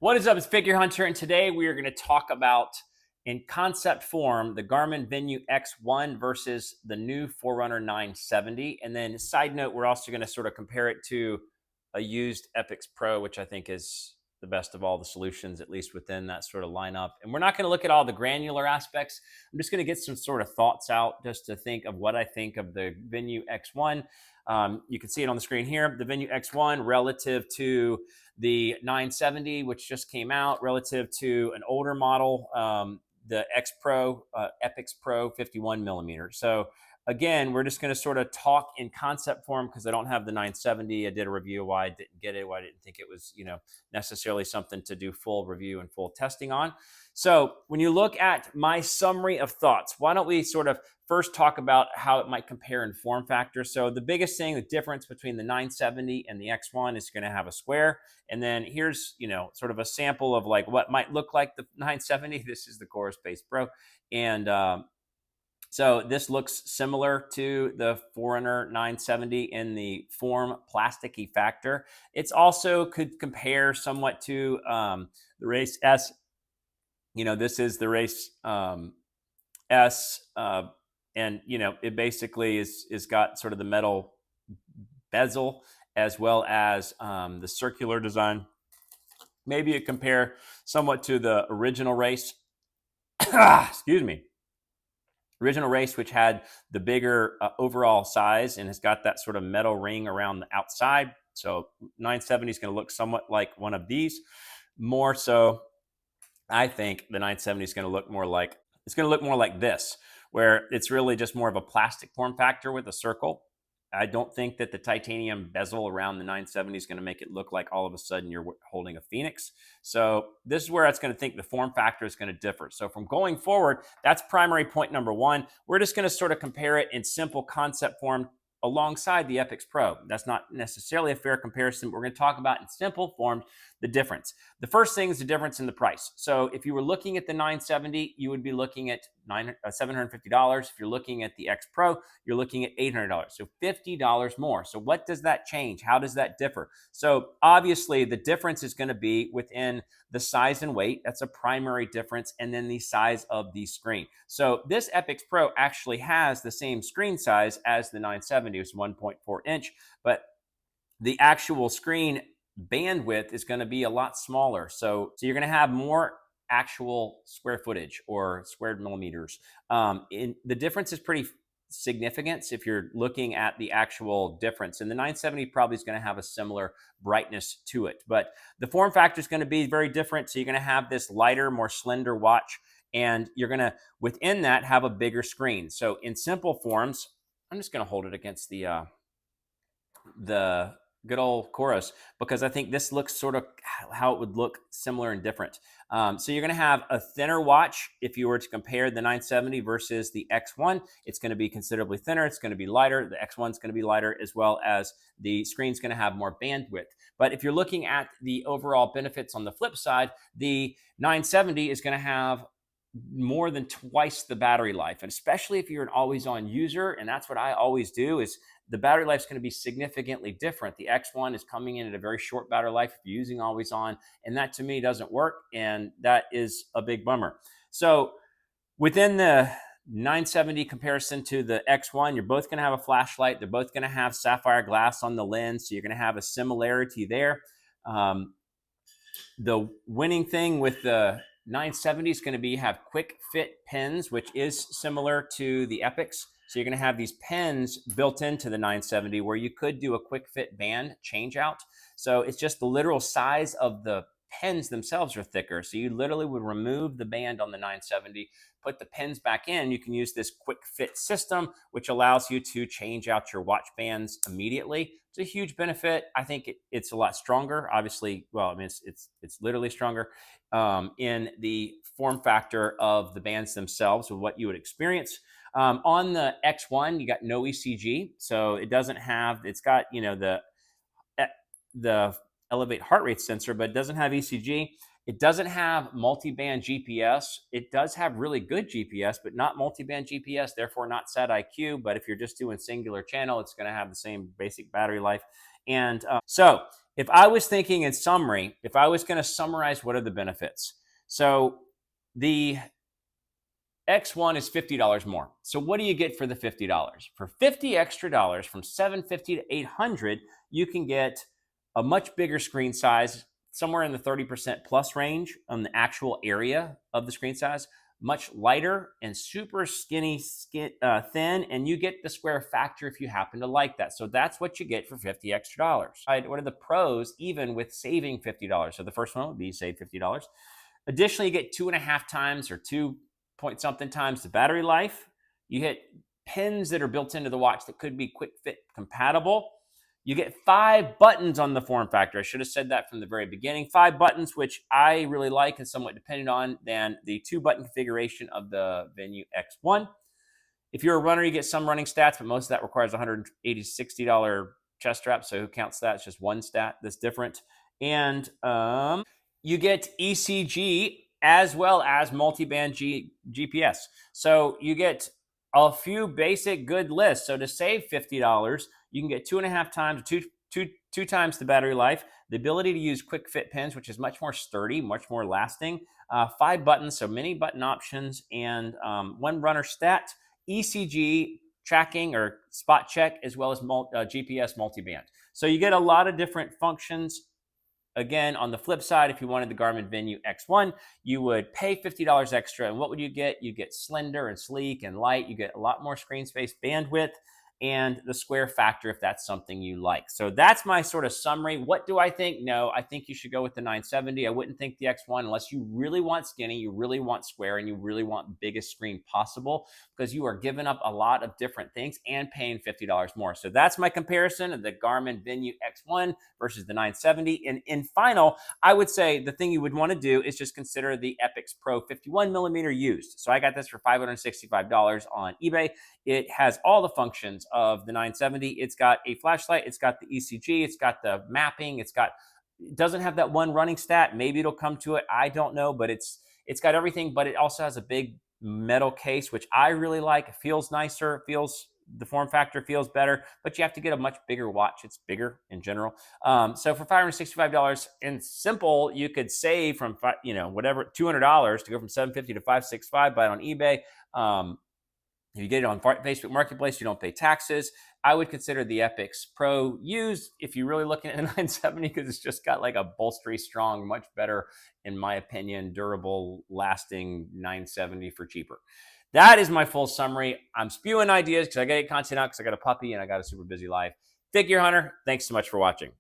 What is up? It's Figure Hunter, and today we are going to talk about, in concept form, the Garmin Venu X1 versus the new Forerunner 970. And then, side note, we're also going to sort of compare it to a used Epix Pro, which I think is the best of all the solutions, at least within that sort of lineup. And we're not going to look at all the granular aspects. I'm just going to get some sort of thoughts out just to think of what I think of the Venu X1. You can see it on the screen here, the Venu X1 relative to the 970, which just came out, relative to an older model, the X Pro, Epix Pro 51 millimeter. So again, we're just going to sort of talk in concept form because I don't have the 970. I did a review why I didn't get it, why I didn't think it was, necessarily something to do full review and full testing on. So when you look at my summary of thoughts, why don't we sort of first talk about how it might compare in form factor. So the biggest thing, the difference between the 970 and the X1 is going to have a square. And then here's, sort of a sample of like what might look like the 970. This is the Core Space Pro. And so this looks similar to the Forerunner 970 in the form plasticky factor. It's also could compare somewhat to the Race S. This is the Race S, and it basically is got sort of the metal bezel as well as the circular design. Maybe it compare somewhat to the original Race. Excuse me. Original Race, which had the bigger overall size and has got that sort of metal ring around the outside. So 970 is going to look somewhat like one of these. More so, I think the 970 is going to look more like this, where it's really just more of a plastic form factor with a circle. I don't think that the titanium bezel around the 970 is going to make it look like all of a sudden you're holding a Phoenix. So this is where it's going to think the form factor is going to differ. So from going forward, that's primary point number one. We're just going to sort of compare it in simple concept form alongside the Epix Pro. That's not necessarily a fair comparison, but we're going to talk about in simple form the difference. The first thing is the difference in the price. So if you were looking at the 970, you would be looking at $750. If you're looking at the X Pro, you're looking at $800. So $50 more. So what does that change? How does that differ? So obviously the difference is going to be within the size and weight. That's a primary difference. And then the size of the screen. So this Epix Pro actually has the same screen size as the 970. It's 1.4 inch, but the actual screen bandwidth is going to be a lot smaller. So you're going to have more actual square footage or squared millimeters. The difference is pretty significant if you're looking at the actual difference. And the 970 probably is going to have a similar brightness to it. But the form factor is going to be very different. So you're going to have this lighter, more slender watch. And you're going to, within that, have a bigger screen. So in simple forms, I'm just going to hold it against the good old Chorus, because I think this looks sort of how it would look similar and different. So you're going to have a thinner watch. If you were to compare the 970 versus the X1, it's going to be considerably thinner. It's going to be lighter. The X1 is going to be lighter, as well as the screen's going to have more bandwidth. But if you're looking at the overall benefits on the flip side, the 970 is going to have more than twice the battery life. And especially if you're an always-on user, and that's what I always do, is the battery life is going to be significantly different. The X1 is coming in at a very short battery life if you're using always on, and that to me doesn't work, and that is a big bummer. So within the 970 comparison to the X1, you're both going to have a flashlight. They're both going to have sapphire glass on the lens, so you're going to have a similarity there. The winning thing with the 970 is going to be have quick fit pins, which is similar to the Epix. So you're going to have these pins built into the 970 where you could do a quick fit band change out. So it's just the literal size of the pins themselves are thicker. So you literally would remove the band on the 970, put the pins back in. You can use this quick fit system, which allows you to change out your watch bands immediately. It's a huge benefit. I think it's a lot stronger. Obviously, well, I mean, it's literally stronger in the form factor of the bands themselves with what you would experience. On the X1, you got no ECG, so it doesn't have. It's got the elevate heart rate sensor, but it doesn't have ECG. It doesn't have multi-band GPS. It does have really good GPS, but not multi-band GPS, therefore not SAT IQ. But if you're just doing singular channel, it's going to have the same basic battery life. And so if I was thinking in summary, if I was going to summarize what are the benefits, so the X1 is $50 more. So what do you get for the $50? For $50 extra dollars, from $750 to $800, you can get a much bigger screen size, somewhere in the 30% plus range on the actual area of the screen size, much lighter and super skinny, thin, and you get the square factor if you happen to like that. So that's what you get for $50 extra dollars. What are the pros, even with saving $50? So the first one would be save $50. Additionally, you get 2.5 times or 2 point something times the battery life. You get pins that are built into the watch that could be quick fit compatible. You get 5 buttons on the form factor. I should have said that from the very beginning. 5 buttons, which I really like and somewhat dependent on than the 2-button configuration of the Venu X1. If you're a runner, you get some running stats, but most of that requires $180 to $60 chest strap. So who counts that? It's just one stat that's different. And you get ECG as well as multi-band GPS. So you get a few basic good lists. So to save $50, you can get 2.5 times, two times the battery life, the ability to use quick fit pins, which is much more sturdy, much more lasting, 5 buttons, so many button options, and 1 runner stat, ECG tracking or spot check, as well as GPS multi-band. So you get a lot of different functions. Again, on the flip side, if you wanted the Garmin Venu X1, you would pay $50 extra. And what would you get? You get slender and sleek and light. You get a lot more screen space, bandwidth, and the square factor if that's something you like. So that's my sort of summary. What do I think? No, I think you should go with the 970. I wouldn't think the X1 unless you really want skinny, you really want square, and you really want the biggest screen possible, because you are giving up a lot of different things and paying $50 more. So that's my comparison of the Garmin Venu X1 versus the 970. And in final, I would say the thing you would want to do is just consider the Epix Pro 51mm used. So I got this for $565 on eBay. It has all the functions of the 970. It's got a flashlight, it's got the ECG, it's got the mapping, it doesn't have that one running stat. Maybe it'll come to it, I don't know, but it's got everything. But it also has a big metal case, which I really like. It feels nicer, the form factor feels better, but you have to get a much bigger watch. It's bigger in general. So for $565 in simple, you could save from whatever $200 to go from $750 to $565. Buy it on eBay. If you get it on Facebook Marketplace, you don't pay taxes. I would consider the Epix Pro used if you're really looking at a 970, because it's just got like a bolstery, strong, much better, in my opinion, durable, lasting 970 for cheaper. That is my full summary. I'm spewing ideas because I got to get content out because I got a puppy and I got a super busy life. Figure Hunter, thanks so much for watching.